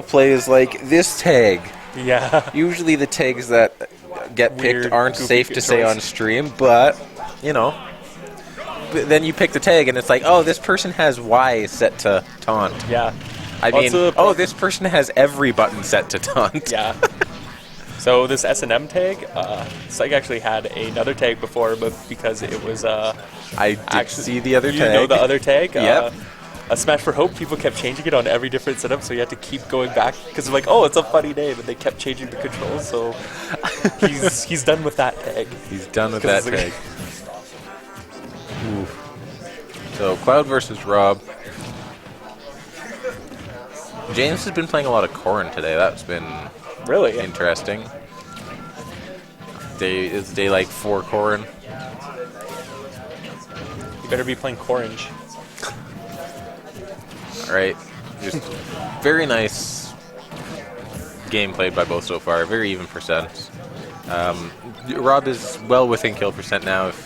plays like this tag. Yeah. Usually the tags that get Weird, picked aren't goofy safe to say choice. on stream, but, you know. But then you pick the tag and it's like, oh, this person has Y set to taunt. Yeah. I mean, Also, oh, this person has every button set to taunt. Yeah. So this S&M tag, Sykke actually had another tag before, but because it was I did see the other you tag. know the other tag. Yep. A Smash for Hope, people kept changing it on every different setup, so you had to keep going back because they're like, oh, it's a funny name, and they kept changing the controls. So he's done with that tag. He's done with that tag. Oof. So Cloud versus Rob. James has been playing a lot of Corrin today. That's been Really interesting. Is day like 4 Corrin? You better be playing Orange. Alright. Just very nice game played by both so far. Very even percent. Rob is well within kill percent now. If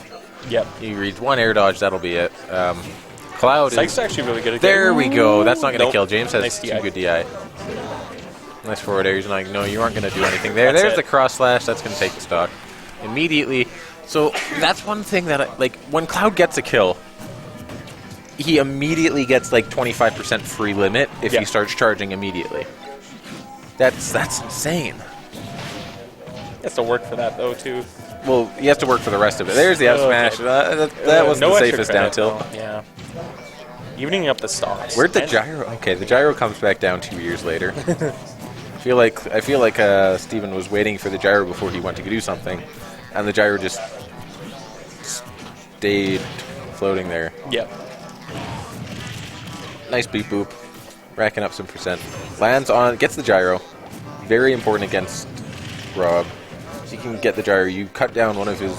Yep. he reads one air dodge, that'll be it. Cloud Sykke's is... actually really good at There we go. That's not going to Nope. kill. James has Nice 2 DI. good DI. Nice forward air. He's like, no, you aren't going to do anything there. That's There's it. the cross slash. That's going to take the stock immediately. So that's one thing that, like, when Cloud gets a kill, he immediately gets like 25% free limit if Yeah. he starts charging immediately. That's insane. He has to work for that though too. Well, he has to work for the rest of it. There's the up smash. Okay. That wasn't no the extra safest credit, down tilt. though. Yeah. Evening up the stocks. Where'd the And- gyro? Okay, the gyro comes back down 2 years later. I feel like Steven was waiting for the gyro before he went to do something, and the gyro just stayed floating there. Yep. Nice beep boop, racking up some percent. Lands on, gets the gyro. Very important against Rob. So you can get the gyro. You cut down one of his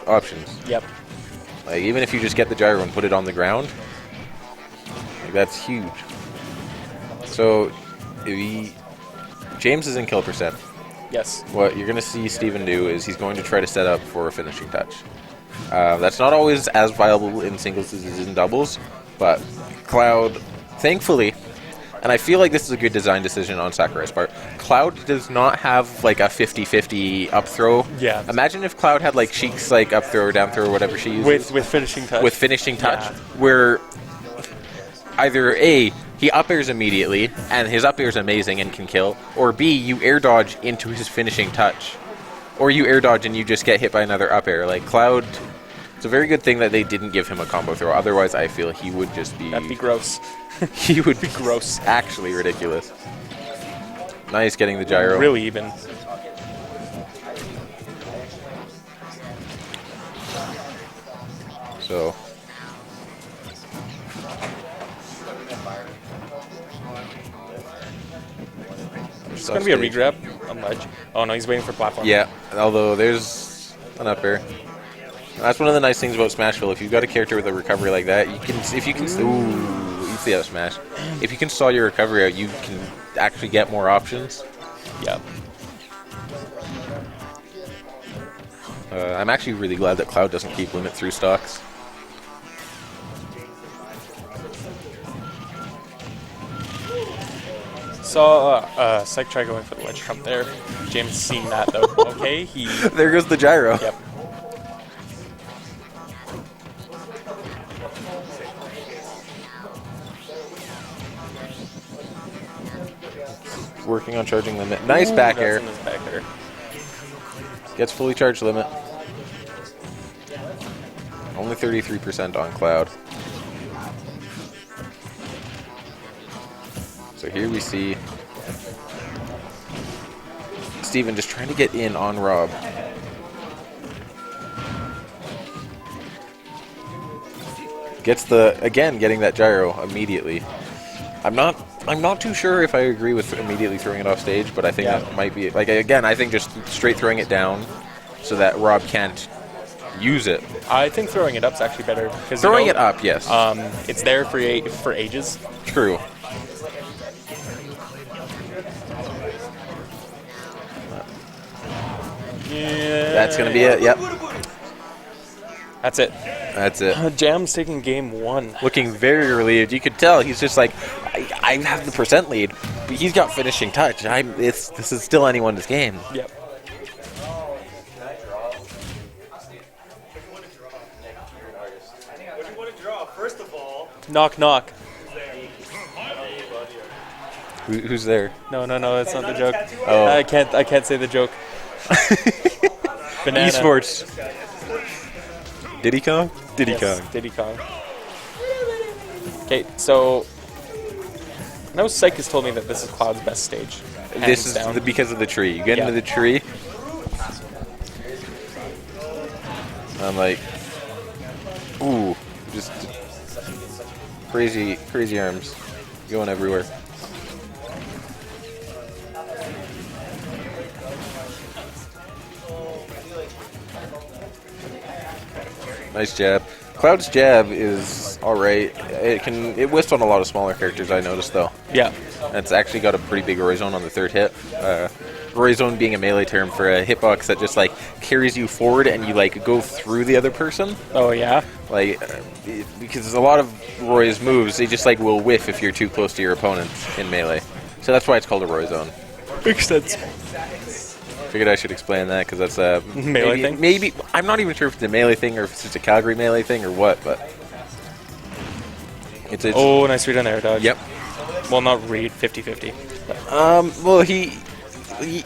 options. Yep. Like even if you just get the gyro and put it on the ground, like, that's huge. So James is in kill percent. Yes. What you're going to see Steven do is he's going to try to set up for a finishing touch. That's not always as viable in singles as it is in doubles, but Cloud, thankfully, and I feel like this is a good design decision on Sakurai's part, Cloud does not have like a 50-50 up throw. Yeah. Imagine if Cloud had like Sheik's like up throw or down throw or whatever she uses. With finishing touch. With finishing touch, Yeah. where either A, he up airs immediately, and his up air is amazing and can kill, or B, you air dodge into his finishing touch. Or you air dodge and you just get hit by another up air. Like, Cloud, it's a very good thing that they didn't give him a combo throw. Otherwise, I feel he would just be... That'd be gross. he would be gross. Actually ridiculous. Nice getting the gyro. Really even. So... It's going to be a regrab on ledge. Oh, no, he's waiting for platform. Yeah, although there's an up air. That's one of the nice things about Smashville. If you've got a character with a recovery like that, you can, if you can, ooh, you see that smash. If you can stall your recovery out, you can actually get more options. Yep. I'm actually really glad that Cloud doesn't keep limit through stocks. Saw Sykke try going for the ledge trump there. James seeing that though. Okay, he. There goes the gyro. Yep. Working on charging limit. Nice back That's air. in his back air. Gets fully charged limit. Only 33% on Cloud. So here we see Steven just trying to get in on Rob. Gets getting that gyro immediately. I'm not too sure if I agree with immediately throwing it off stage, but I think that might be, like, again, I think just straight throwing it down so that Rob can't use it. I think throwing it up is actually better because Throwing it up, yes. It's there for ages. True. Yeah. That's going to be it, yep. That's it. That's it. Jam's taking game one. Looking very relieved. You could tell he's just like, I have the percent lead. But he's got finishing touch. This is still anyone's game. Yep. Knock, knock. Who's there? No, that's not the joke. Oh. I can't say the joke. Banana. Esports. Diddy Kong? Diddy Yes, Kong. Diddy Kong. Okay, so I know Sykke has told me that this is Cloud's best stage. This is down. because of the tree. You get Yeah. into the tree. I'm like, ooh, just crazy arms going everywhere. Nice jab. Cloud's jab is alright. It whiffs on a lot of smaller characters, I noticed, though. Yeah. It's actually got a pretty big Horizon on the third hit. Horizon being a melee term for a hitbox that just like carries you forward and you like go through the other person. Oh yeah. Like because a lot of Roy's moves, they just like will whiff if you're too close to your opponent in melee. So that's why it's called a Horizon. Makes sense. Figured I should explain that because that's a Melee thing? Maybe I'm not even sure if it's a melee thing or if it's just a Calgary melee thing or what, but it's Oh, nice read on there, dodge. Yep. Well, not read, 50-50. Well,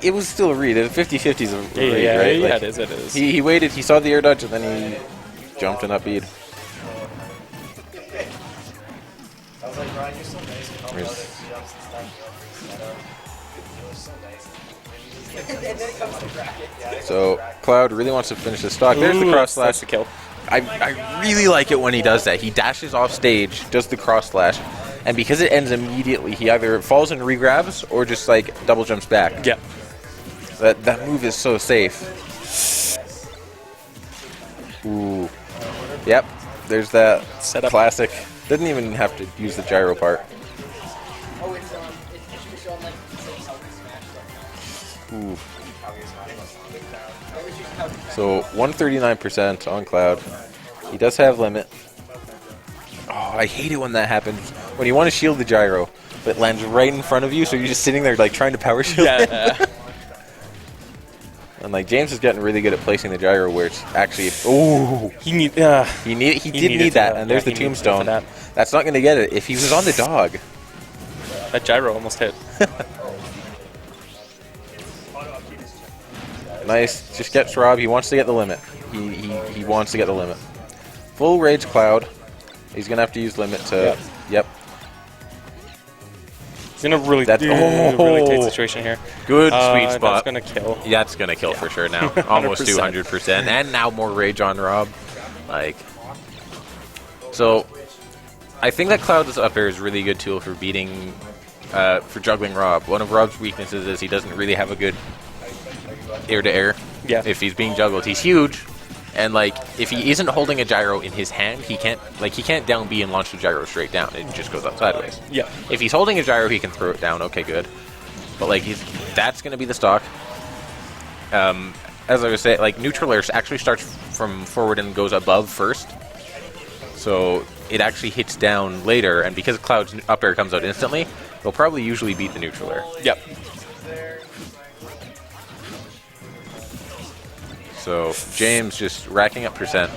it was still a read. 50-50 is a read, right? Yeah, Like, it is. He waited, he saw the air dodge, and then he jumped and upbeat. So, Cloud really wants to finish the stock. There's the cross slash. That's the kill. I really like it when he does that. He dashes off stage, does the cross slash, and because it ends immediately, he either falls and regrabs or just like double jumps back. Yeah. That move is so safe. Ooh. Yep. There's that Setup. classic. Didn't even have to use the gyro part. Ooh. So 139% on Cloud. He does have limit. Oh, I hate it when that happens. When you want to shield the gyro, but it lands right in front of you, so you're just sitting there like trying to power shield. Yeah. And like James is getting really good at placing the gyro where it's actually. Ooh. He did He did need that, and there's the tombstone. That's not going to get it. If he was on the dog. That gyro almost hit. Nice. Just gets Rob. He wants to get the limit. He wants to get the limit. Full rage Cloud. He's going to have to use limit to... Yep. He's in a really, really tight situation here. Good sweet spot. That's going to kill. Yeah, it's going to kill for sure now. Almost 200%. And now more rage on Rob. Like... So... I think that Cloud's up air is a really good tool for beating... for juggling Rob. One of Rob's weaknesses is he doesn't really have a good... air-to-air. Yeah. If he's being juggled, he's huge, and like if he isn't holding a gyro in his hand, he can't down B and launch the gyro straight down. It just goes up sideways. Yeah. If he's holding a gyro, he can throw it down. Okay, good. But like that's gonna be the stock. As I was saying, like neutral air actually starts from forward and goes above first, so it actually hits down later. And because Cloud's up air comes out instantly, he'll probably usually beat the neutral air. Yep. So James just racking up percent.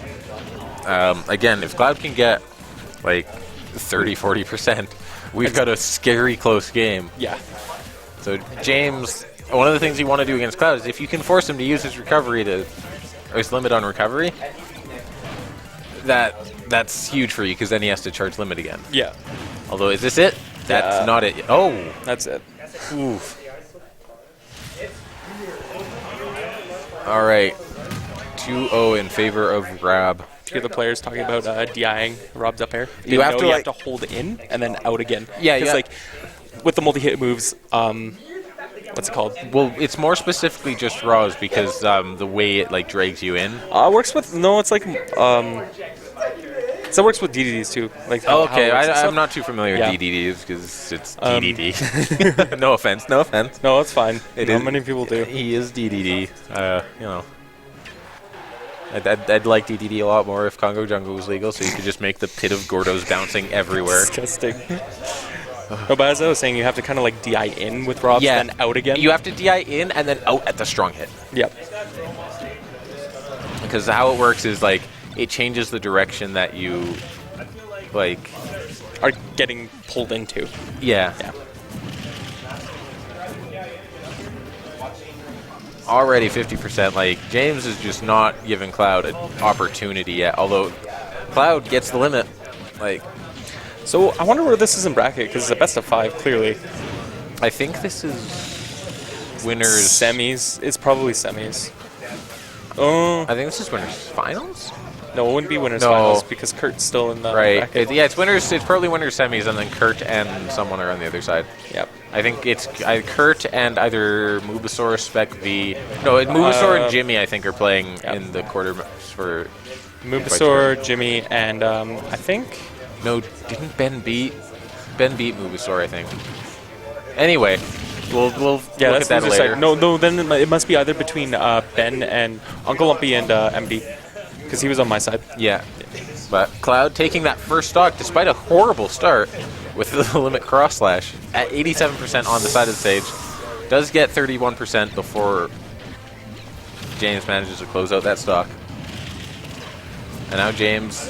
Again, if Cloud can get like 30-40%, we've got a scary close game. Yeah. So James, one of the things you want to do against Cloud is if you can force him to use his recovery or his limit on recovery, that's huge for you because then he has to charge limit again. Yeah. Although, is this it? That's not it. Oh, that's it. Oof. All right. 2-0 in favor of Rob. To hear the players talking about DIing Rob's up air. You have to hold in and then out again. Yeah, because like with the multi-hit moves, what's it called? Well, it's more specifically just Rob's because the way it like drags you in. Works with it's like so it works with DDDs too. Like okay, I'm not too familiar with DDDs because it's DDD. No offense. No, it's fine. Not many people do. He is DDD. You know. I'd like DDD a lot more if Congo Jungle was legal, so you could just make the pit of Gordos bouncing everywhere. Disgusting. No, but as I was saying, you have to kind of like DI in with Robs, Yeah. then out again. You have to DI in and then out at the strong hit. Yep. Because how it works is, like, it changes the direction that you, like... Are getting pulled into. Yeah. Yeah. Already 50%. Like, James is just not giving Cloud an opportunity yet. Although, Cloud gets the limit. Like... So I wonder where this is in bracket, because it's a best of 5, clearly. I think this is winners. Semis. It's probably semis. Oh, I think this is winners finals. no, it wouldn't be winners No. finals because Kurt's still in the Right. bracket. Yeah, it's winners. It's probably winners semis, and then Kurt and someone are on the other side. Yep. I think it's Kurt and either Mubasaur, Spec V. No, Mubasaur and Jimmy, I think, are playing Yep. in the quarter for. Mubasaur, Jimmy, and I think No, didn't Ben beat Mubasaur? I think. Anyway, we'll yeah, look that's at that the later. side. No, then it must be either between Ben and Uncle Lumpy and MD, because he was on my side. Yeah, but Cloud taking that first stock despite a horrible start with the limit cross slash at 87% on the side of the stage, does get 31% before James manages to close out that stock. And now James.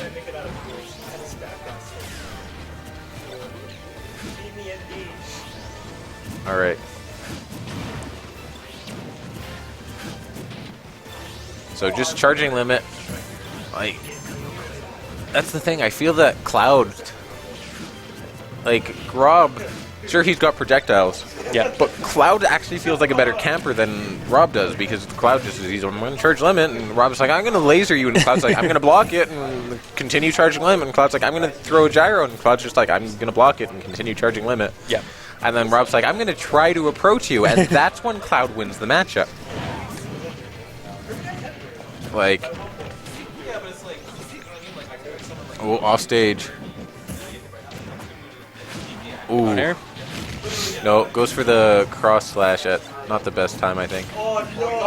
All right. So just charging limit, like, that's the thing. I feel that Cloud, like, Rob, sure, he's got projectiles. Yeah. But Cloud actually feels like a better camper than Rob does, because Cloud just he's on one charge limit, and Rob's like, I'm going to laser you, and Cloud's like, I'm going to block it and continue charging limit, and Cloud's like, I'm going to throw a gyro, and Cloud's just like, I'm going to block it and continue charging limit. Yeah. And then Rob's like, I'm going to try to approach you, and that's when Cloud wins the matchup. Like, oh, off stage. Ooh. On air. No, goes for the cross slash at not the best time, I think.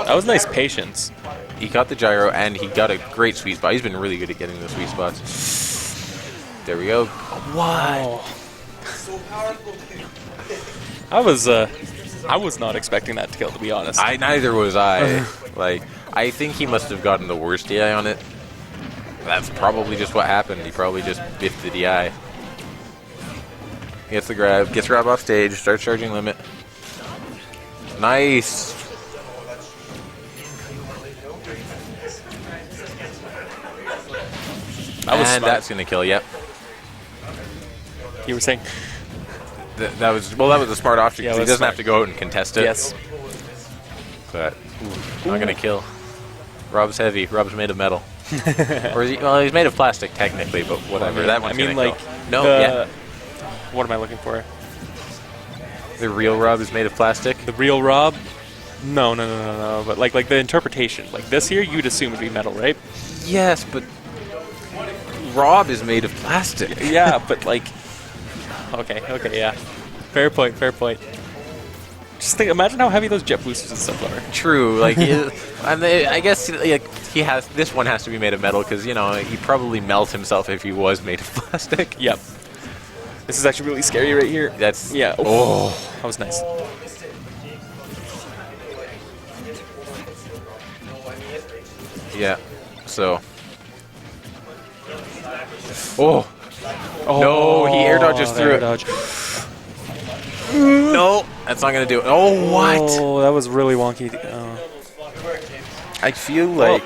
That was nice patience. He got the gyro, and he got a great sweet spot. He's been really good at getting the sweet spots. There we go. Wow. I was not expecting that to kill, to be honest. Neither was I. Like, I think he must have gotten the worst DI on it. That's probably just what happened. He probably just biffed the DI. Gets the grab, gets Rob off stage, starts charging limit. Nice. That was And smart. that's gonna kill. Yep. You were saying? That was a smart option Yeah, because it he was doesn't smart. have to go out and contest it. Yes. But not gonna kill. Rob's heavy. Rob's made of metal. Or is he? Well, he's made of plastic technically, but whatever. That one's gonna like, kill. No, yeah. What am I looking for? The real Rob is made of plastic. The real Rob? No. But like the interpretation. Like this here, you'd assume would be metal, right? Yes, but Rob is made of plastic. Yeah, but like. Okay, yeah. Fair point. Just think, imagine how heavy those jet boosters and stuff are. True. Like, I guess like this one has to be made of metal because he'd probably melt himself if he was made of plastic. Yep. This is actually really scary right here. That's Yeah. Oh. That was nice. Yeah. So. Oh. No, he air dodges through it. Dodge. No, that's not gonna do it. Oh, what? Oh, that was really wonky. I feel like